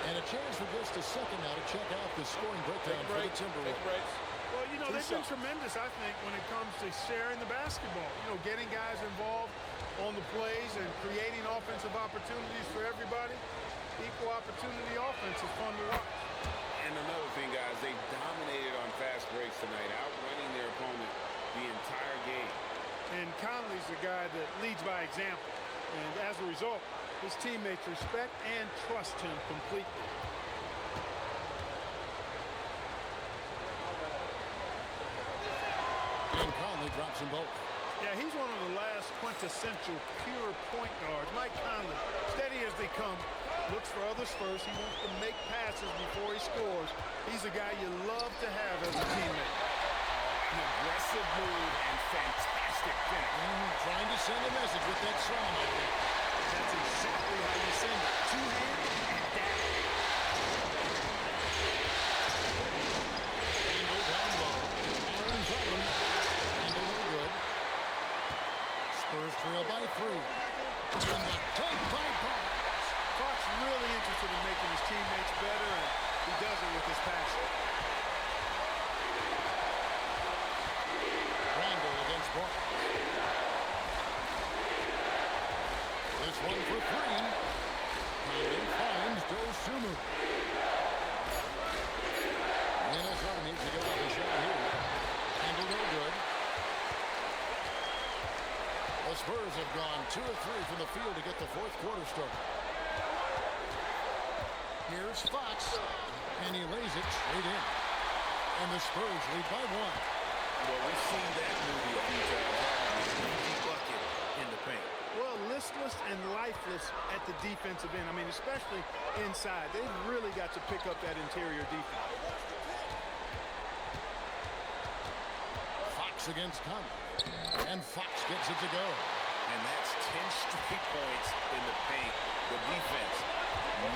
And a chance for just a second now to check out the scoring breakdown for the Timberwolves. Well, you know, they've been tremendous, I think, when it comes to sharing the basketball. You know, getting guys involved on the plays and creating offensive opportunities for everybody. Equal opportunity offense is fun to watch. And another thing, guys, they dominated on fast breaks tonight, outrunning their opponent the entire game. And Conley's the guy that leads by example. And as a result, his teammates respect and trust him completely. And Conley drops them both. Yeah, he's one of the last quintessential pure point guards. Mike Conley, steady as they come, looks for others first. He wants to make passes before he scores. He's a guy you love to have as a teammate. An aggressive move and fantastic finish. Trying to send a message with that slam, I think. That's exactly how you send it. Two-hand and down. Angle down low. Irons on him. Angle no good. Spurs trail by 3. And the take by Barnes. Fox really interested in making his teammates better, and he does it with his passing. Randall against Barnes. This one for 3. And finds Dosunmu. Minnesota needs to get off a shot here. Angle no good. The Spurs have gone 2 of 3 from the field to get the fourth quarter started. Here's Fox, and he lays it straight in. And the Spurs lead by 1. Well, we've seen that movie a few times. Easy bucket in the paint. Well, listless and lifeless at the defensive end. I mean, especially inside. They've really got to pick up that interior defense. Fox against Conley. And Fox gets it to go. And that's 10 straight points in the paint. The defense,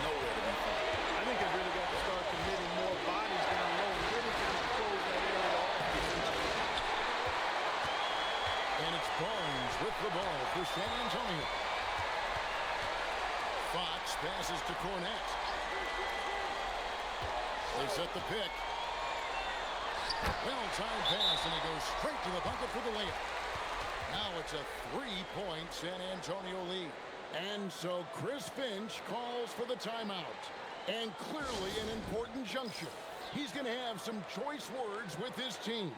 nowhere to be found. I think they've really got to start committing more bodies down low and really kind of close that area off defensively. And it's Barnes with the ball for San Antonio. Fox passes to Cornette. They set the pick. Well-timed pass, and he goes straight to the bucket for the layup. Now it's a 3-point San Antonio lead. And so Chris Finch calls for the timeout. And clearly an important juncture. He's going to have some choice words with his team.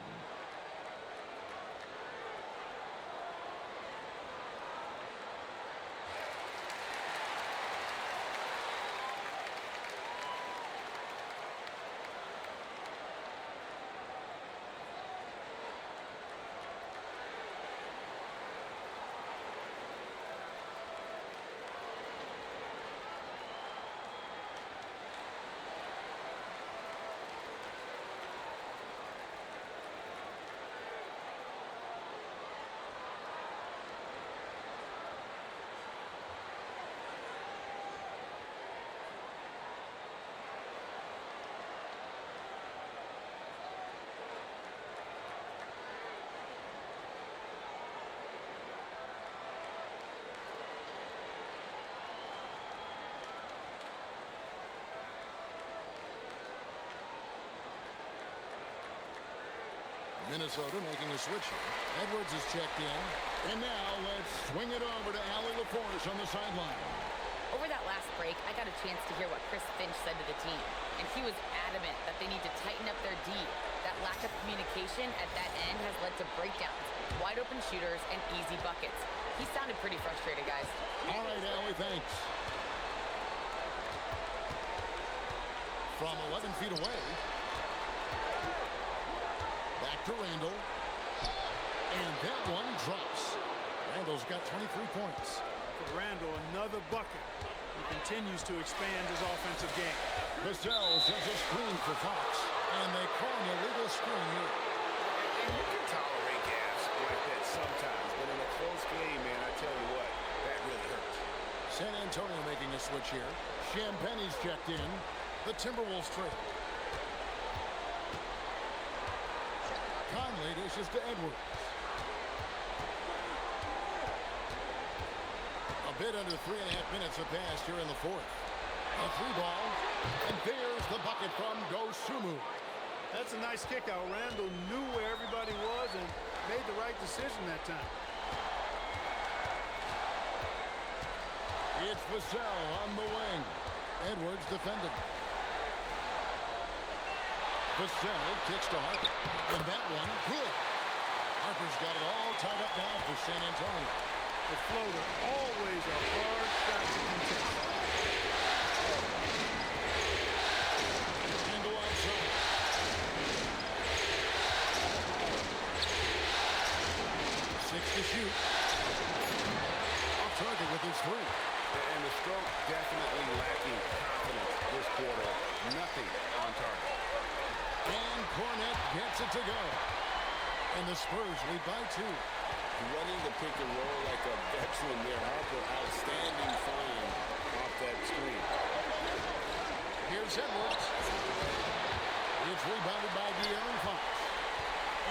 Minnesota making a switch here. Edwards is checked in. And now let's swing it over to Allie LaForce on the sideline. Over that last break, I got a chance to hear what Chris Finch said to the team. And he was adamant that they need to tighten up their D. That lack of communication at that end has led to breakdowns, wide open shooters, and easy buckets. He sounded pretty frustrated, guys. All right, Allie, thanks. From 11 feet away. Back to Randall. And that one drops. Randall's got 23 points. For Randall, another bucket. He continues to expand his offensive game. Vassell sends a screen for Fox. And they call an illegal screen here. And you can tolerate gaps like that sometimes, but in a close game, man, I tell you what, that really hurts. San Antonio making a switch here. Champagne's checked in. The Timberwolves trail. Conley dishes to Edwards. A bit under 3.5 minutes have passed here in the fourth. A 3-ball, and there's the bucket from Dosunmu. That's a nice kick out. Randall knew where everybody was and made the right decision that time. It's Vassell on the wing. Edwards defending. Vassell kicks to Harper. And that one, good. Harper's got it all tied up now for San Antonio. The floater, always a hard shot to contest. And go outside. 6 to shoot. Off target with his 3. And the stroke definitely lacking confidence this quarter. Nothing on target. And Cornette gets it to go. And the Spurs lead by 2. Running the pick and roll like a veteran there. Harper, outstanding find off that screen. Here's Edwards. It's rebounded by De'Aaron Fox.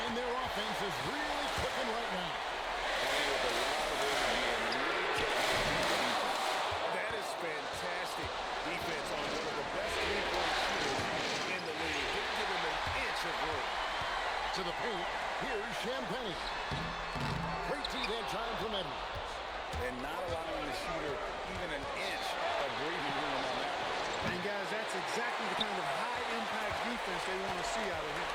And their offense is really cooking right now. Playing with a lot of energy and really taking defense. That is fantastic defense on one of the best three-point shooters in the league. Didn't give him an inch of room. To the paint, here's Champagne. Great that time from Edwards. And not allowing the shooter even an inch of breathing room on that one. And guys, that's exactly the kind of high-impact defense they want to see out of him.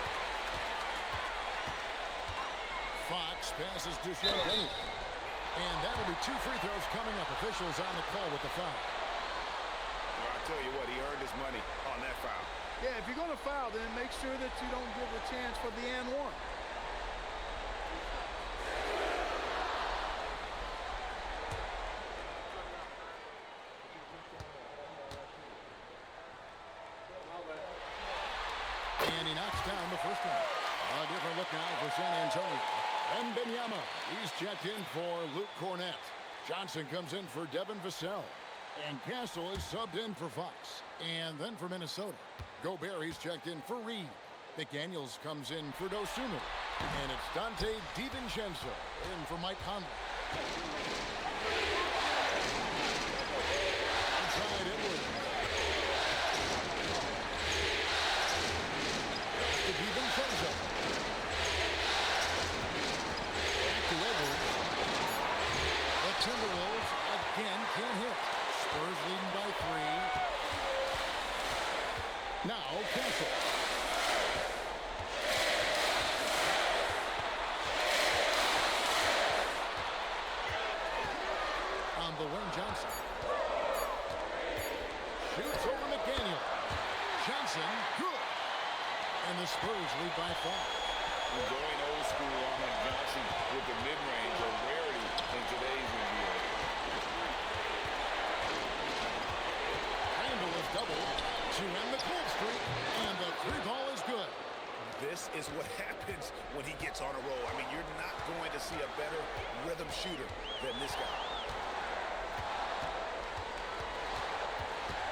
Fox passes to Champagne. And that'll be 2 free throws coming up. Officials on the call with the foul. Well, I tell you what, he earned his money on that foul. Yeah, if you're going to foul, then make sure that you don't give a chance for the and one. And he knocks down the first one. A different look now for San Antonio. And Benyama, he's checked in for Luke Cornette. Johnson comes in for Devin Vassell. And Castle is subbed in for Fox. And then for Minnesota, Gobert, he's checked in for Reed. McDaniels comes in for Dosunmu. And it's Dante DiVincenzo in for Mike Conley. Inside Edwards. To DiVincenzo. Back to Edwards. The Timberwolves again can't hit. Spurs leading by 3. Now Castle. On the wing, Johnson. Shoots over McDaniel. Johnson, good. And the Spurs lead by 5. We're going old school on Johnson with the mid-range, a rarity in today's NBA. Randall is doubled to end the cold streak, and the 3-ball is good. This is what happens when he gets on a roll. I mean, you're not going to see a better rhythm shooter than this guy.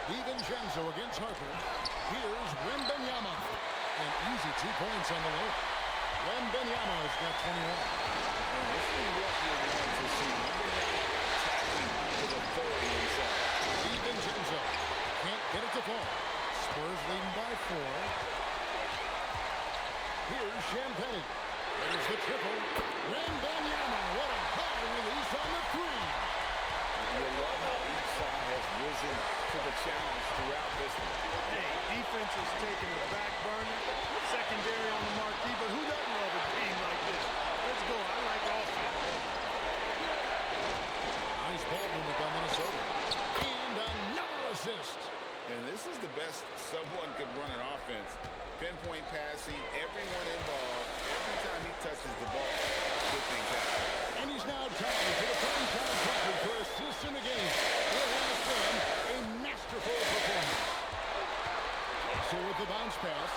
DiVincenzo against Harper. Here's Wembanyama. An easy 2 points on the way. Wembanyama has got 21. And this is what you want to see. Attacking to the 30 inside. DiVincenzo can't get it to fall. Spurs leading by 4. Here's Champagne. There's the triple. Wembanyama, what a high release on the 3. You love how each side has risen to the challenge throughout this one. Hey, defense is taking a back burner. Secondary on the marquee, but who doesn't love a game like this? Let's go. I like offense. Nice ball movement by Minnesota. And another assist. And this is the best someone could run an offense. Pinpoint passing, everyone involved. Every time he touches the ball, good things happen. And he's now tied to the franchise record for assists in the game. It has been a masterful performance. Also with the bounce pass.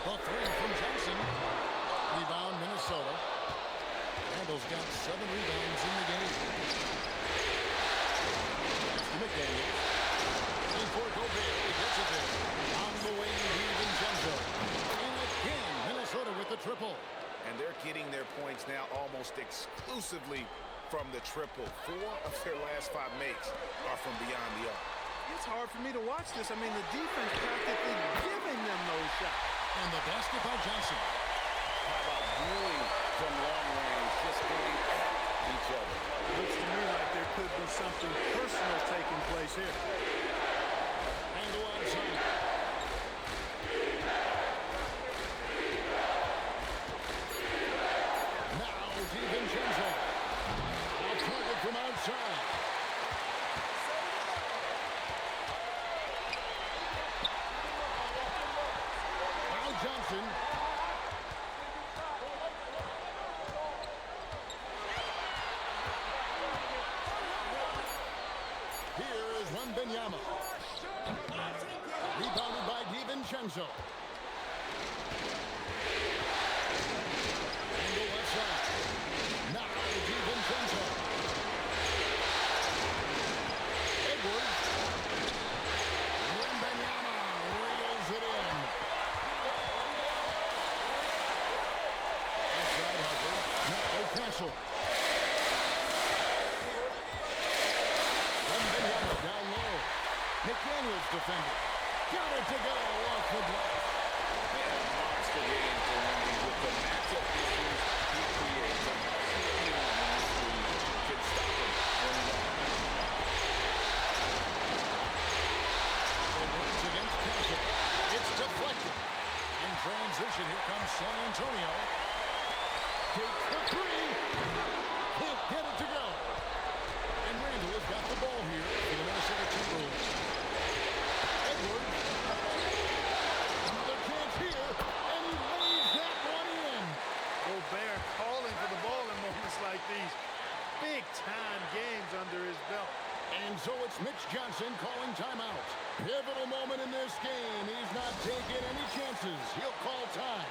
The 3 from Johnson. Rebound Minnesota. Randall's got 7 rebounds in the game. That's to McDaniels. And for Gobert, he gets it there. On the wing, DiVincenzo. And again, Minnesota with the triple. And they're getting their points now almost exclusively from the triple. 4 of their last 5 makes are from beyond the arc. It's hard for me to watch this. I mean, the defense practically giving them those shots. And the basket by Johnson. How about dueling from long range, just going at each other? Looks to me like there could be something personal taking place here. Randall outside. Now DiVincenzo. Now target from outside. Now Johnson. Wembanyama. Rebounded by DiVincenzo. And go left side. Now DiVincenzo. Edwards. Wembanyama reels it in. Outside Harper. Now Castle. Wembanyama down low. McDaniels defender. Got it to go off the glass. Monster game for Wemby with the matchup issues he creates. I'm not sure anyone in this league can stop him when he's on. Edwards against Castle. It's deflected. In transition, here comes San Antonio. Takes the three. Can't get it to go. And Randall has got the ball here for the Minnesota Timberwolves. Edwards. Another chance here. And he lays that one in. Gobert calling for the ball in moments like these. Big-time games under his belt. And so it's Mitch Johnson calling timeout. Pivotal moment in this game. He's not taking any chances. He'll call time.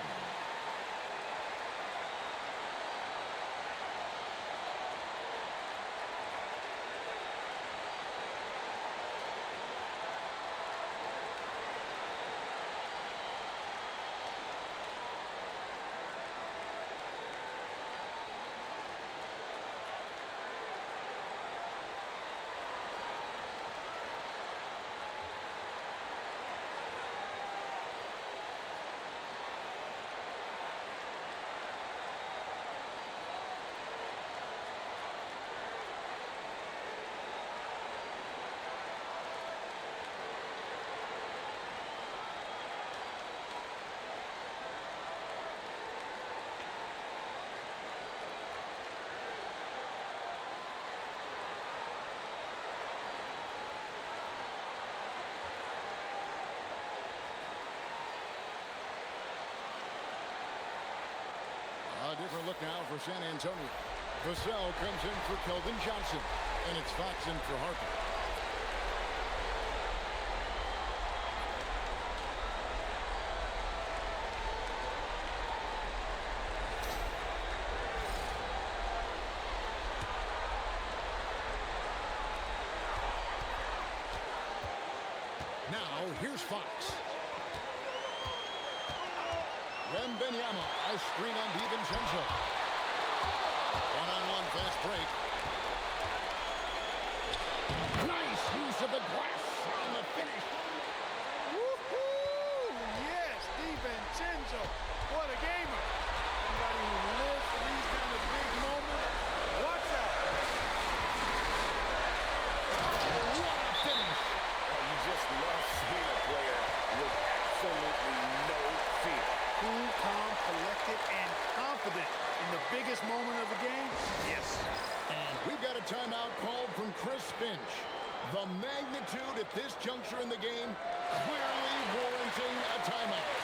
A different look now for San Antonio. Vassell comes in for Keldon Johnson. And it's Fox in for Harper. Now, here's Fox. Wembanyama, a screen on DiVincenzo. One-on-one fast break. Nice use of the glass on the finish. Woohoo! Yes, DiVincenzo. What a gamer. Somebody who lives for these kind of big moments. Watch out. What a finish. You just love seeing a player with absolutely no fear. Cool, calm, collected, and confident in the biggest moment of the game? Yes. And we've got a timeout called from Chris Finch. The magnitude at this juncture in the game clearly warranting a timeout.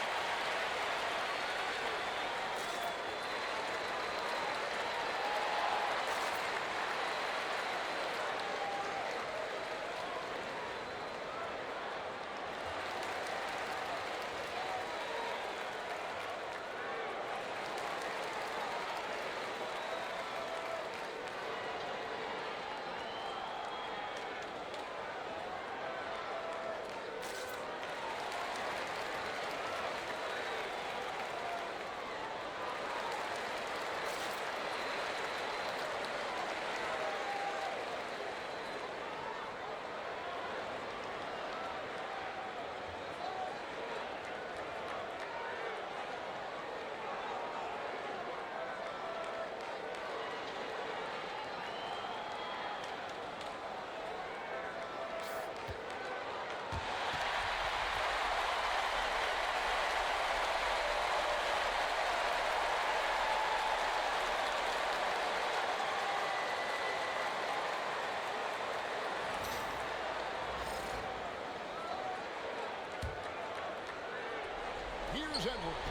Here's Edwards.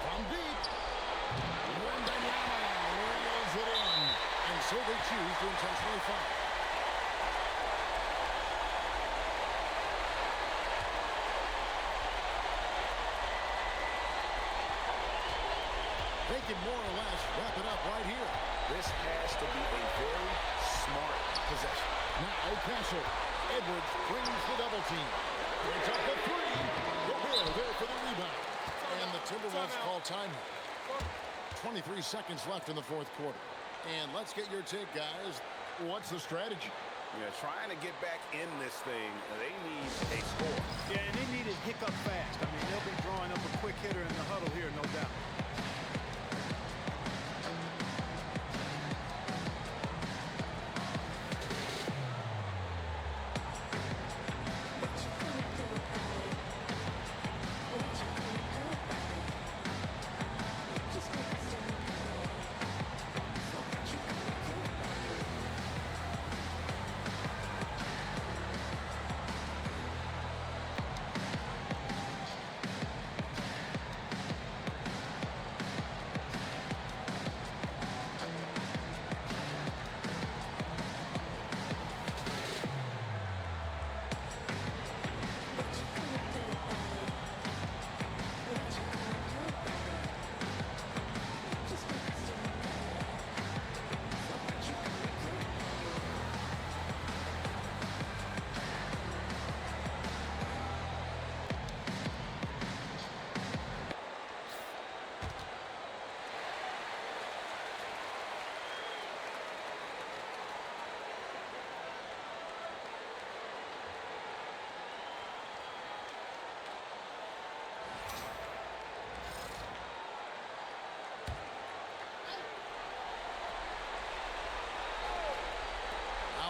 From deep. Wembanyama reels it in. And so will they choose to intentionally foul? They can more or less wrap it up right here. This has to be a very smart possession. Now Castle. Edwards brings the double team. Brings up the three. Gobert there for the rebound. And the Timberwolves call timeout. 23 seconds left in the fourth quarter. And let's get your take, guys. What's the strategy? Yeah, trying to get back in this thing, they need a score. Yeah, and they need it hiccup fast. I mean, they'll be drawing up a quick hitter in the huddle here, no doubt.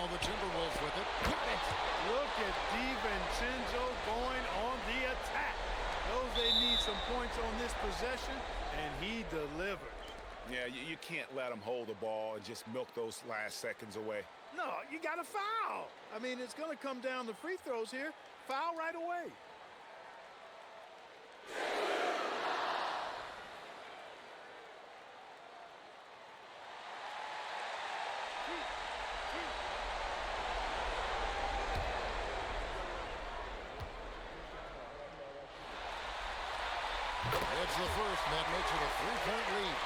The Timberwolves with it. Got it. Look at DiVincenzo going on the attack. Knows they need some points on this possession, and he delivered. Yeah, you can't let them hold the ball and just milk those last seconds away. No, you got to foul. I mean, it's going to come down to free throws here. Foul right away. It's the first, and that makes it a three-point lead.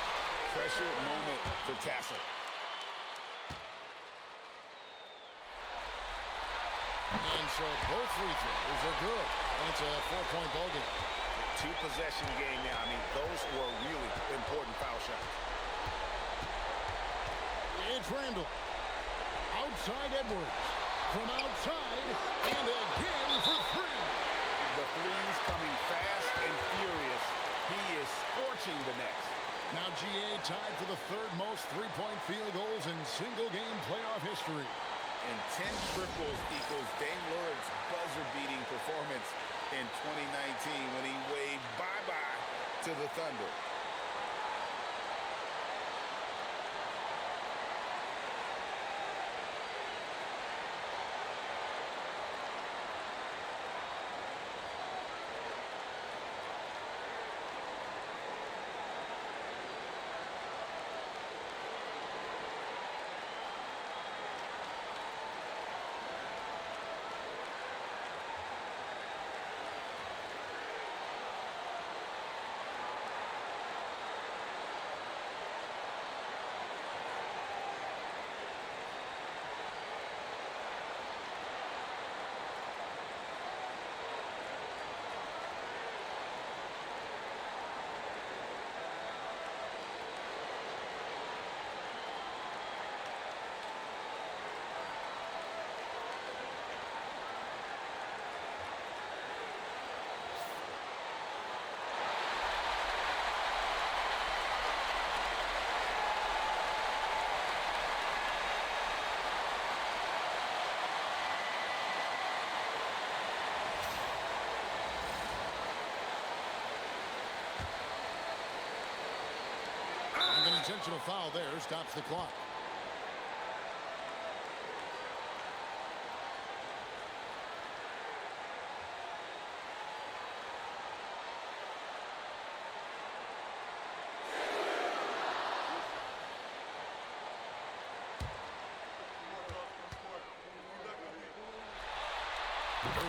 Pressure moment for Castle. And so both free throws are good. That's a four-point ball game. Two-possession game now. I mean, those were really important foul shots. It's Randall. Outside Edwards. From outside, and again for three. The threes coming fast and furious. He is scorching the Nets. Now GA tied for the third most three-point field goals in single-game playoff history. And 10 triples equals Dame Lillard's buzzer-beating performance in 2019 when he waved bye-bye to the Thunder. An intentional foul there stops the clock.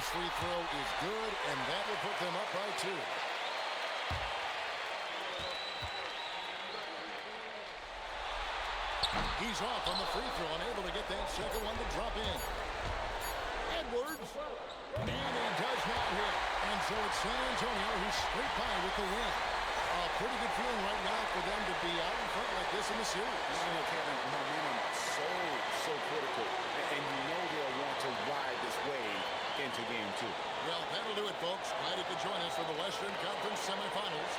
His free throw is good, and that will put them up by 2. He's off on the free throw, unable to get that second one to drop in. Edwards, and he does not hit. And so it's San Antonio who's straight by with the win. A pretty good feeling right now for them to be out in front like this in the series. You know, Kevin, momentum so critical. And you know they'll want to ride this wave into game 2. Well, that'll do it, folks. Glad you could join us for the Western Conference semifinals.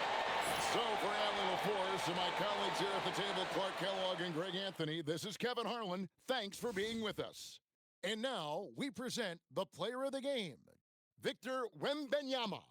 So for Allie LaForce and my colleagues here at the table, Clark Kellogg and Greg Anthony, this is Kevin Harlan. Thanks for being with us. And now we present the player of the game, Victor Wembanyama.